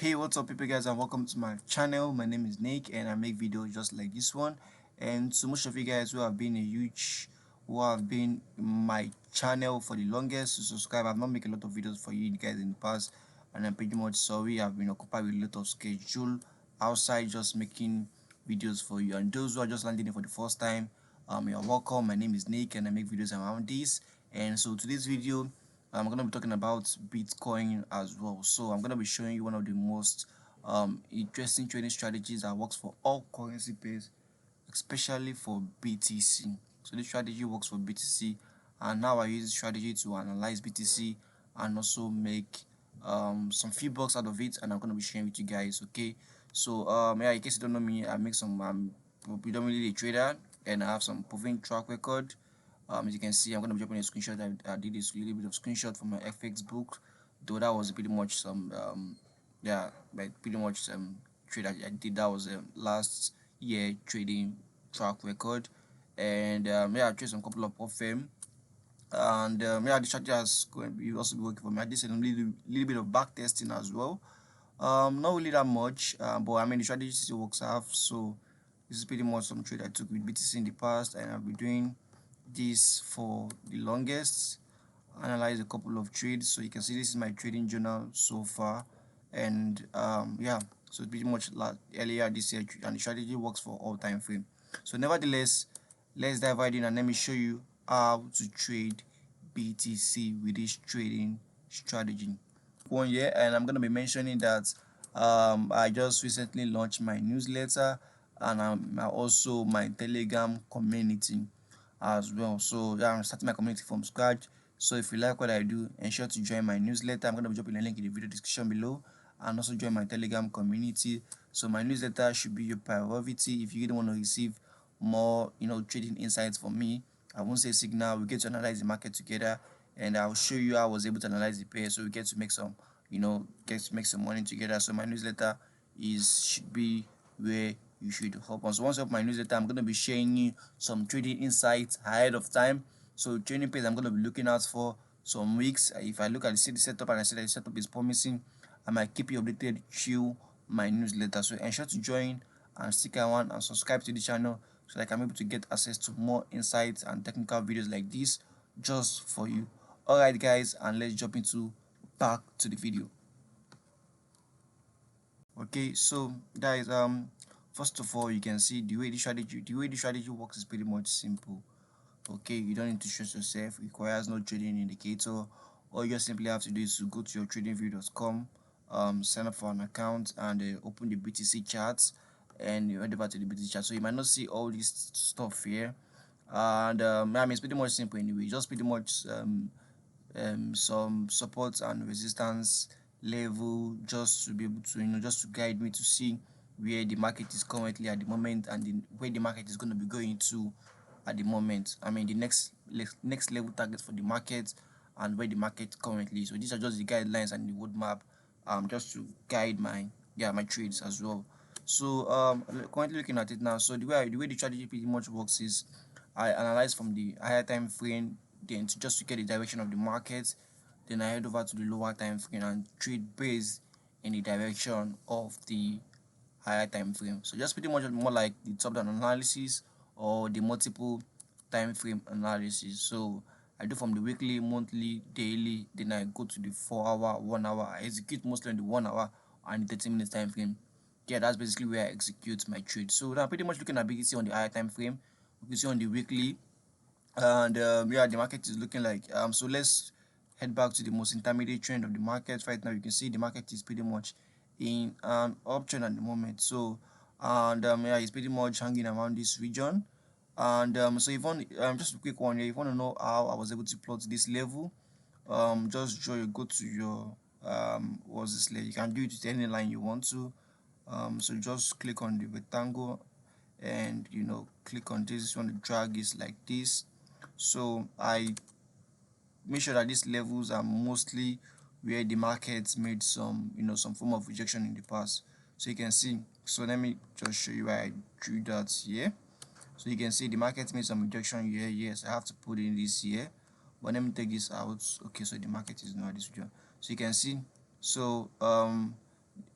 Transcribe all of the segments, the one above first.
Hey, what's up people guys, and welcome to my channel. My name is Nick and I make videos just like this one. And to most of you guys who have been in my channel for the longest, to subscribe. I've not made a lot of videos for you guys in the past, and I'm pretty much sorry. I've been occupied with a lot of schedule outside just making videos for you. And those who are just landing in for the first time, you're welcome. My name is Nick and I make videos around this. And so today's video, I'm going to be talking about Bitcoin as well. So I'm going to be showing you one of the most interesting trading strategies that works for all currency pairs, especially for BTC. So this strategy works for BTC, and now I use this strategy to analyze BTC and also make some few bucks out of it, and I'm going to be sharing with you guys. Okay, so yeah, in case you don't know me, I make some predominantly a trader, and I have some proven track record. As you can see, I'm going to be dropping a screenshot. I did this little bit of screenshot from my FX book, though that was pretty much some yeah, but pretty much some trade I did. That was last year trading track record, and yeah, I traded some couple of firm, and yeah, the strategy has going to be also be working for me. I did a little bit of back testing as well. Not really that much, but I mean the strategy still works out. So this is pretty much some trade I took with BTC in the past, and I've been doing this for the longest. Analyze a couple of trades, so you can see this is my trading journal so far. And yeah, so pretty much earlier this year, and the strategy works for all time frame. So nevertheless, let's dive right in and let me show you how to trade BTC with this trading strategy. 1 year, and I'm going to be mentioning that I just recently launched my newsletter, and also my Telegram community as well. So yeah, I'm starting my community from scratch. So if you like what I do, ensure to join my newsletter. I'm going to be dropping a link in the video description below, and also join my Telegram community. So my newsletter should be your priority if you really want to receive more, trading insights from me. I won't say signal. We get to analyze the market together, and I'll show you how I was able to analyze the pair. So we get to make some, get to make some money together. So my newsletter should be where you should hop on. So once you have my newsletter, I'm going to be sharing you some trading insights ahead of time. So trading page I'm going to be looking out for some weeks. If I look at the setup and I see that the setup is promising, I might keep you updated through my newsletter. So ensure to join and stick around and subscribe to the channel so that I'm able to get access to more insights and technical videos like this just for you. Alright guys, and let's jump into back to the video. Okay, so guys, first of all, you can see the way the strategy works is pretty much simple. Okay, you don't need to stress yourself. It requires no trading indicator. All you simply have to do is to go to your tradingview.com, sign up for an account, and open the BTC charts, and you head over to the BTC chart. So you might not see all this stuff here, and I mean it's pretty much simple anyway. Just pretty much some support and resistance level, just to be able to, just to guide me to see where the market is currently at the moment, and where the market is going to be going to at the moment. I mean the next level targets for the market, and where the market currently. So these are just the guidelines and the roadmap, just to guide my trades as well. So currently looking at it now. So the way the strategy pretty much works is I analyze from the higher time frame, then just to get the direction of the market. Then I head over to the lower time frame and trade based in the direction of the higher time frame. So just pretty much more like the top down analysis or the multiple time frame analysis. So I do from the weekly, monthly, daily, then I go to the 4 hour, 1 hour. I execute mostly on the 1 hour and 30 minutes time frame. Yeah, that's basically where I execute my trade. So now pretty much looking at BTC on the higher time frame, we can see on the weekly, and yeah, the market is looking like, so let's head back to the most intermediate trend of the market. Right now you can see the market is pretty much in an uptrend at the moment. So, and yeah, it's pretty much hanging around this region. And so if you want, just a quick one here, if you want to know how I was able to plot this level, just go to your what's this layer. You can do it with any line you want to. So just click on the rectangle, and click on this. You want to drag this like this. So I make sure that these levels are mostly where the markets made some form of rejection in the past. So you can see, so let me just show you why I drew that here. So you can see the market made some rejection here. Yes, I have to put in this here, but let me take this out. Okay, so the market is not this region. So you can see, so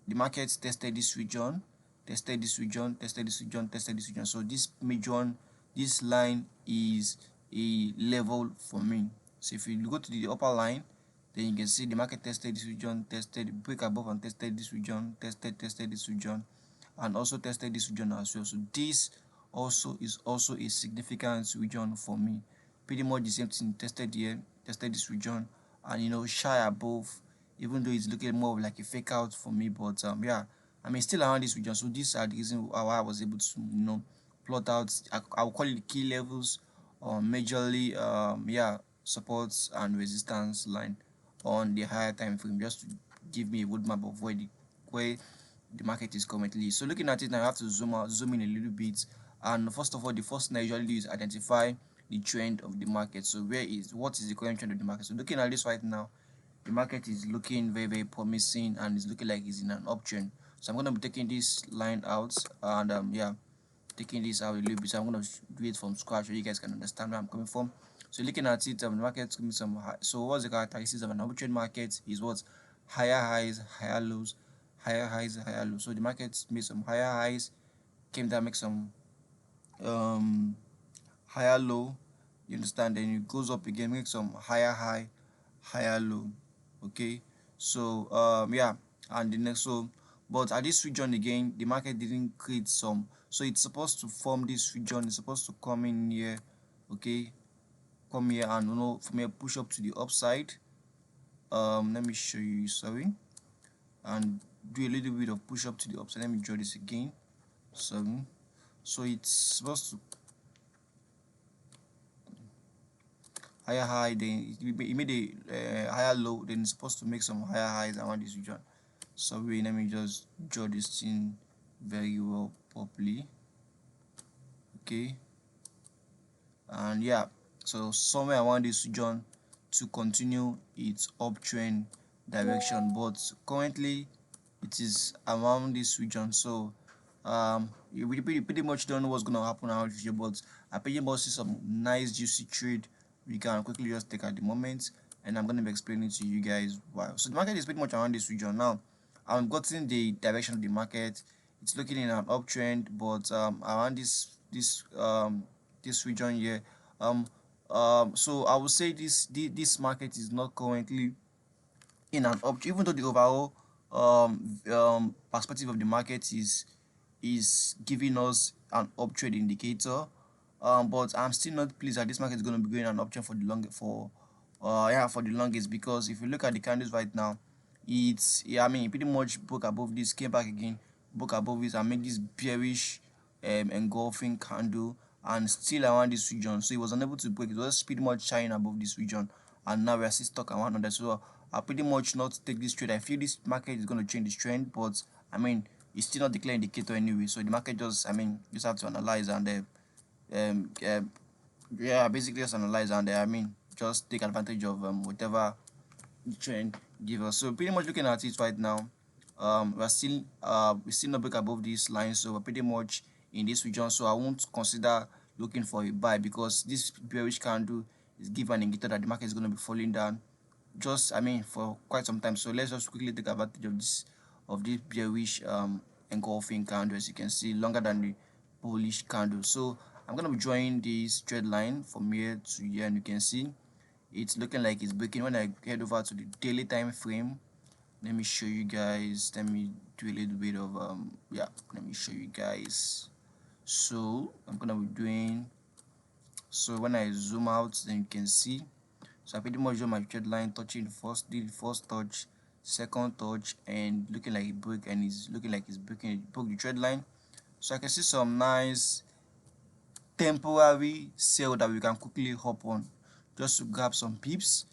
the market tested this region, tested this region, tested this region, tested this region. So this region, this line is a level for me. So if you go to the upper line, then you can see the market tested this region, tested, break above and tested this region, tested this region, and also tested this region as well. So this also is also a significant region for me. Pretty much the same thing, tested here, tested this region, and shy above, even though it's looking more like a fake out for me. But yeah, I mean, still around this region. So these are the reason why I was able to plot out, I'll call it the key levels, or majorly yeah, supports and resistance line on the higher time frame, just to give me a roadmap of where the market is currently. So looking at it now, I have to zoom in a little bit. And first of all, the first thing I usually do is identify the trend of the market. So what is the current trend of the market? So looking at this right now, the market is looking very promising, and it's looking like it's in an uptrend. So I'm going to be taking this line out, and yeah, taking this out a little bit. So I'm going to do it from scratch so you guys can understand where I'm coming from. So looking at it, the market's giving some high. So what's the characteristics of an uptrend market is what? Higher highs, higher lows, higher highs, higher lows. So the market made some higher highs, came down, make some um higher low, you understand, then it goes up again, make some higher high, higher low. Okay, so yeah, and the next, so but at this region again, the market didn't create some, so it's supposed to form this region, it's supposed to come in here. Okay, come here, and from here push up to the upside. Let me show you, sorry, and do a little bit of push up to the upside. Let me draw this again. So it's supposed to higher high, then it made a higher low, then it's supposed to make some higher highs around this region. So let me just draw this thing very well properly. Okay, and yeah, so somewhere around this region to continue its uptrend direction, but currently it is around this region. So you pretty much don't know what's gonna happen around this region, but I pretty much see some nice juicy trade we can quickly just take at the moment, and I'm gonna be explaining to you guys why. So the market is pretty much around this region now. I've gotten the direction of the market. It's looking in an uptrend, but around this region here. um so I would say this market is not currently in an up, even though the overall perspective of the market is giving us an uptrend indicator. But I'm still not pleased that this market is going to be going an uptrend for the longest, because if you look at the candles right now, it's, yeah, I mean, it pretty much broke above this, came back again, broke above it, and make this bearish engulfing candle, and still around this region. So it was unable to break, it was pretty much shining above this region, and now we are still stuck around on that. So I pretty much not take this trade. I feel this market is going to change this trend, but I mean, it's still not the clear indicator anyway. So the market just, I mean, just have to analyze, and yeah, basically just analyze, and I mean, just take advantage of whatever trend give us. So pretty much looking at it right now, we still not break above this line, so we're pretty much in this region. So I won't consider looking for a buy, because this bearish candle is give an indicator that the market is going to be falling down, just, I mean, for quite some time. So let's just quickly take advantage of this bearish engulfing candle, as you can see, longer than the bullish candle. So I'm going to be drawing this trend line from here to here, and you can see it's looking like it's breaking. When I head over to the daily time frame, let me show you guys, let me do a little bit of yeah, let me show you guys. So I'm gonna be doing, so when I zoom out, then you can see, so I pretty much draw my trend line, touching the first touch, second touch, and looking like it break, and it's looking like it's breaking, it broke the trend line. So I can see some nice temporary sale that we can quickly hop on, just to grab some pips.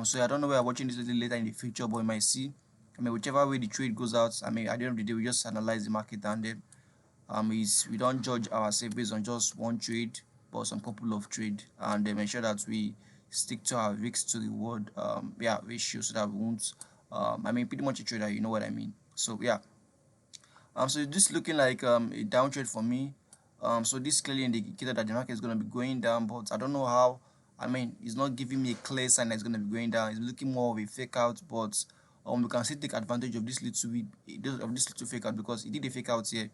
So I don't know where I'm watching this a little later in the future, but you might see, I mean, whichever way the trade goes out, I mean, at the end of the day, we just analyze the market, and then we don't judge ourselves based on just one trade, but some couple of trade, and then ensure that we stick to our risk to reward yeah, ratio, so that we won't I mean, pretty much a trader, you know what I mean. So yeah, so this looking like a downtrend for me. So this clearly indicated that the market is going to be going down, but I don't know how. I mean, it's not giving me a clear sign that it's going to be going down. It's looking more of a fake out, but we can still take advantage of this little fake out, because it did a fake out here.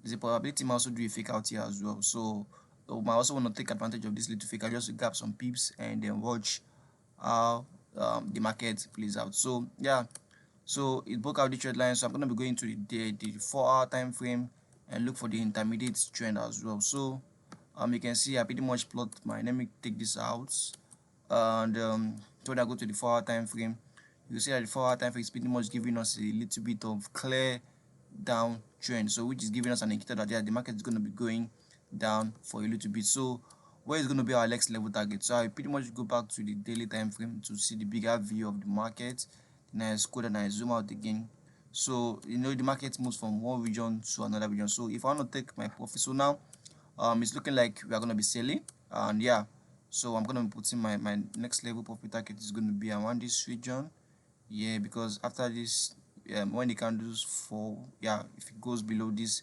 There's a probability it might also do a fake out here as well. So we might also want to take advantage of this little fake out just to grab some pips and then watch how the market plays out. So yeah, so it broke out the trend line. So I'm going to be going to the 4-hour time frame and look for the intermediate trend as well. So you can see I pretty much plot my, let me take this out, and so when I go to the 4-hour time frame, you see that the 4-hour time frame is pretty much giving us a little bit of clear down trend, so which is giving us an indicator that, yeah, the market is going to be going down for a little bit. So where is going to be our next level target? So I pretty much go back to the daily time frame to see the bigger view of the market. Then I scroll and I zoom out again. So the market moves from one region to another region. So if I want to take my profit, so now it's looking like we are going to be selling, and yeah, so I'm going to be putting my next level profit target is going to be around this region. Yeah, because after this, when the candles fall, yeah, if it goes below this,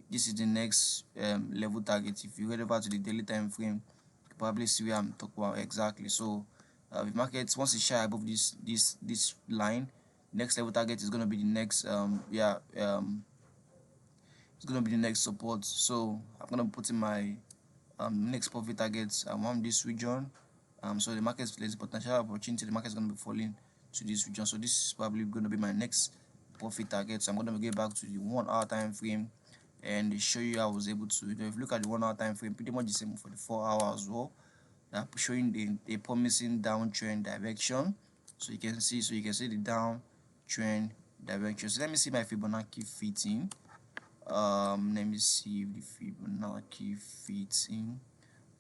this is the next level target. If you head over to the daily time frame, you probably see where I'm talking about exactly. So the market, once it's shy above this line, next level target is going to be the next it's going to be the next support. So I'm going to put in my next profit targets around this region. So the market, there's potential opportunity, the market is going to be falling to this region. So this is probably going to be my next profit target. So I'm going to get back to the 1-hour time frame and show you how I was able to, if you look at the 1-hour time frame, pretty much the same for the 4-hour as well, showing the promising downtrend direction. So you can see the downtrend direction. So let me see my Fibonacci fitting. Let me see if the Fibonacci fits in.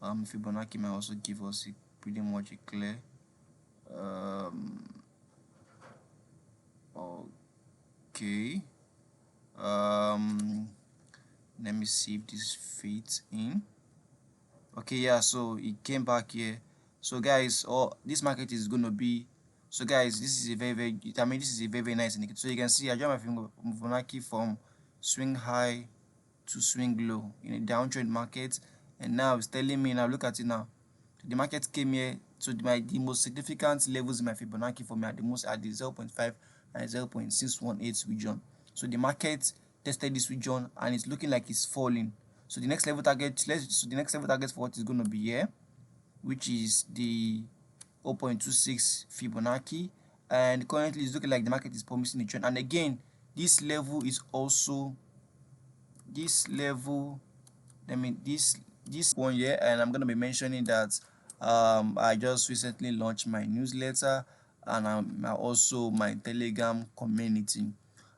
Fibonacci might also give us pretty much a clear okay, let me see if this fits in. Okay, yeah, so it came back here. So guys, this market is going to be, so guys, this is a very this is a very nice indicator. So you can see I draw my Fibonacci from swing high to swing low in a downtrend market, and now it's telling me, now look at it now, the market came here. So the most significant levels in my Fibonacci for me are the 0.5 and 0.618 region. So the market tested this region and it's looking like it's falling. So the next level target, for what is going to be here, which is the 0.26 Fibonacci, and currently it's looking like the market is promising a trend. And again, this level is also this one here, and I'm going to be mentioning that I just recently launched my newsletter, and also my Telegram community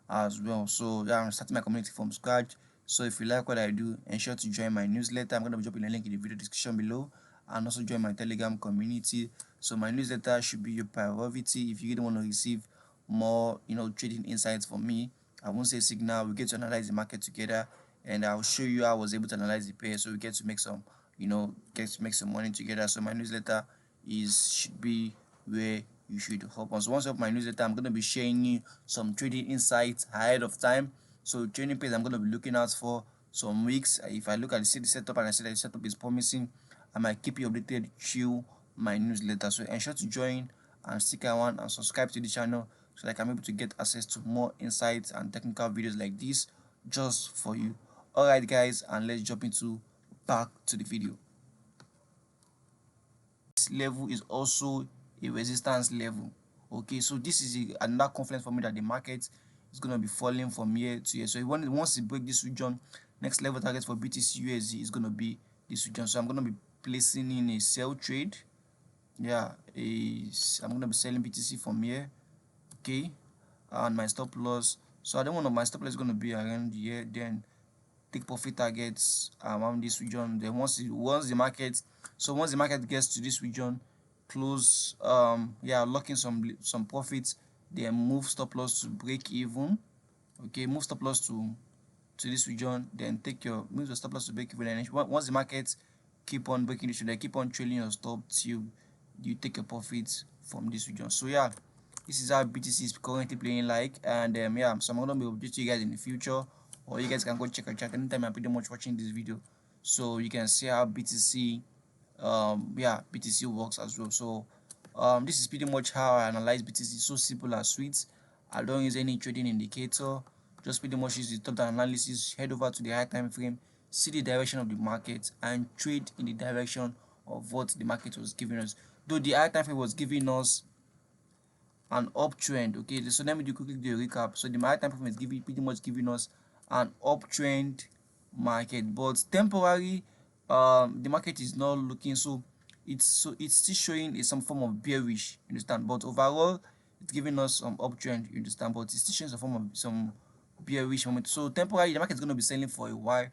as well. So yeah, I'm starting my community from scratch. So if you like what I do, ensure to join my newsletter. I'm going to be dropping a link in the video description below, and also join my Telegram community. So my newsletter should be your priority if you really want to receive more trading insights from me. I won't say signal, we get to analyze the market together, and I'll show you how I was able to analyze the pair, so we get to make some money together. So my newsletter should be where you should hop on. So once you have my newsletter, I'm going to be sharing you some trading insights ahead of time. So training page I'm going to be looking out for some weeks. If I look at the setup and I see that the setup is promising, I might keep you updated through my newsletter. So ensure to join and stick around and subscribe to the channel so that I can be able to get access to more insights and technical videos like this just for you. Alright guys, and let's jump into back to the video. This level is also a resistance level. Okay, so this is another confidence for me that the market is going to be falling from here to here. So once it break this region, next level target for BTC USD is going to be this region. So I'm going to be placing in a sell trade. Yeah, I'm going to be selling BTC from here. Okay, and my stop loss, so I don't want my stop loss is going to be around here. Then take profit targets around this region. Then once the market gets to this region, close, lock in some profits, then move stop loss to break even. Okay, move stop loss to this region, then move the stop loss to break even. And once the market keep on breaking this region, keep on trailing your stop till you take a profit from this region. So yeah, this is how BTC is currently playing like, and so I'm gonna be updating you guys in the future, or you guys can go check our chat anytime I'm pretty much watching this video, so you can see how BTC BTC works as well. So this is pretty much how I analyze BTC. So simple and sweet, I don't use any trading indicator. Just pretty much use the top down analysis. Head over to the high time frame, see the direction of the market, and trade in the direction of what the market was giving us. Though the high time frame was giving us an uptrend, okay, so let me quickly do a recap. So the high time frame is pretty much giving us an uptrend market, but temporary, the market is not looking it's still showing some form of bearish, you understand, but overall it's giving us some uptrend, you understand, but it's still showing some form of some bearish moment. So temporarily the market is going to be selling for a while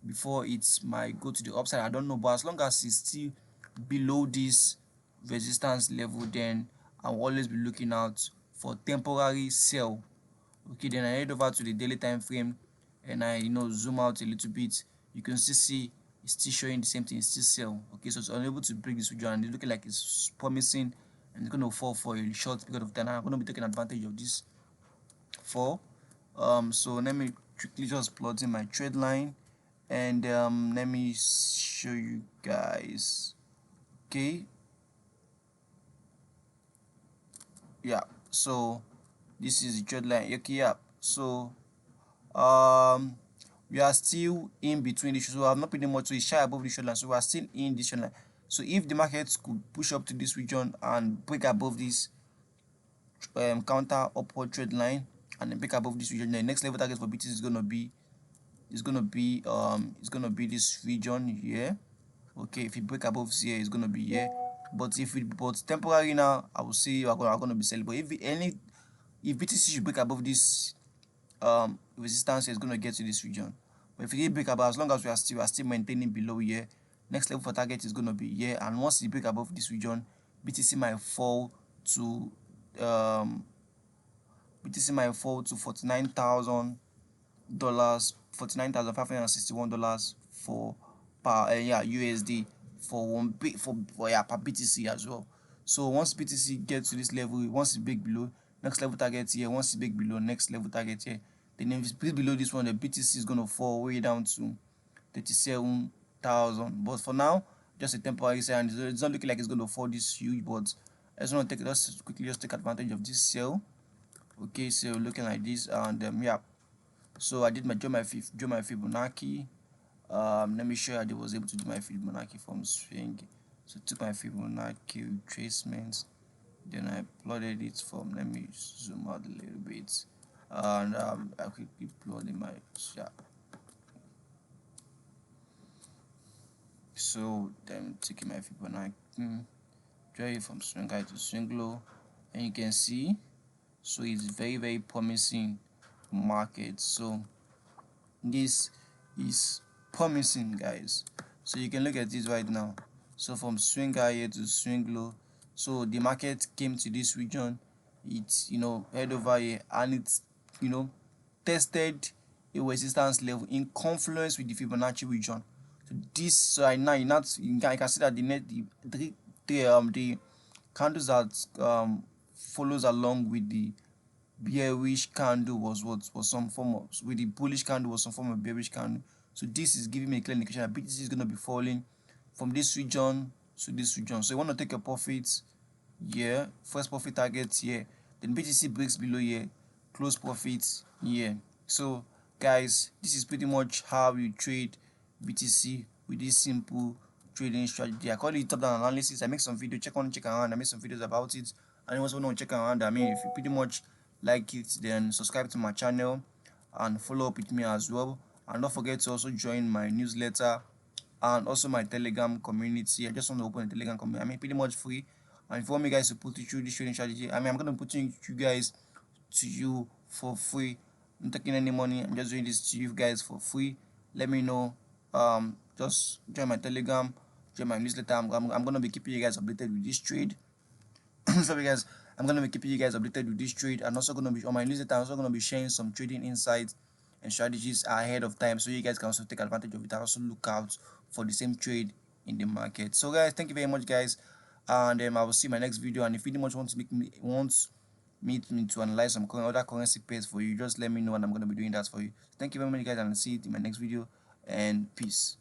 before it might go to the upside. I don't know, but as long as it's still below this resistance level, then I'll always be looking out for temporary sell. Okay, then I head over to the daily time frame and I zoom out a little bit. You can still see it's still showing the same thing, it's still sell. Okay, so it's unable to break this region and it's looking like it's promising and it's going to fall for a short period of time. I'm going to be taking advantage of this fall. So let me quickly just plot in my trade line and let me show you guys. Okay, yeah, so this is the trade line. Okay, yeah, so we are still in between the, so I'm not pretty much, so it's shy above the trend line, so we are still in this trend line. So if the markets could push up to this region and break above this counter upward trend line and then break above this region, the next level target for BTC is gonna be this region here. Okay, if it break above here, it's gonna be here. But but temporary now, I will say we're gonna be selling. But if BTC should break above this resistance, is going to get to this region. But if it did break above, as long as we are still maintaining below here, next level for target is going to be here. And once it break above this region, BTC might fall to $49,561 for per USD for one bit for per BTC as well. So once BTC gets to this level, once it break below, next level target here, once it break below, next level target here, then if it break below this one, the BTC is going to fall way down to 37,000. But for now, just a temporary sell, and it's not looking like it's going to fall this huge, but I just want to quickly take advantage of this sell. Okay, so looking like this, and yeah, so I did draw my Fibonacci. Let me show you I was able to do my Fibonacci from swing. So took my Fibonacci retracements, then I plotted it from, let me zoom out a little bit, and I quickly plotted my so then taking my Fibonacci, draw it from swing high to swing low, and you can see, so it's very promising market. So this is promising, guys. So you can look at this right now. So from swing high here to swing low, so the market came to this region, it's head over here, and it's tested a resistance level in confluence with the Fibonacci region. So this, so right now you can see that the candles that follows along with the bearish candle was some form of, with the bullish candle was some form of bearish candle. So this is giving me a clear indication that BTC is going to be falling from this region to this region. So you want to take your profits here, first profit target here, then BTC breaks below here, close profits here. So guys, this is pretty much how you trade BTC with this simple trading strategy. I call it top down analysis. I make some video, check around, I make some videos about it. And also want to check around, I mean, if you pretty much like it, then subscribe to my channel and follow up with me as well. And don't forget to also join my newsletter and also my Telegram community. I just want to open a Telegram community. I mean, pretty much free. And if you want me guys to put you through this trading strategy, I mean, I'm gonna put you guys to you for free. I'm not taking any money. I'm just doing this to you guys for free. Let me know. Just join my Telegram, join my newsletter. I'm gonna be keeping you guys updated with this trade. Sorry guys, I'm gonna be keeping you guys updated with this trade, and also gonna be on my newsletter. I'm also gonna be sharing some trading insights and strategies ahead of time, so you guys can also take advantage of it and also look out for the same trade in the market. So guys, thank you very much guys, and I will see you in my next video. And if you much wants me to analyze some other currency pairs for you, just let me know and I'm gonna be doing that for you. Thank you very much guys, and I'll see you in my next video, and peace.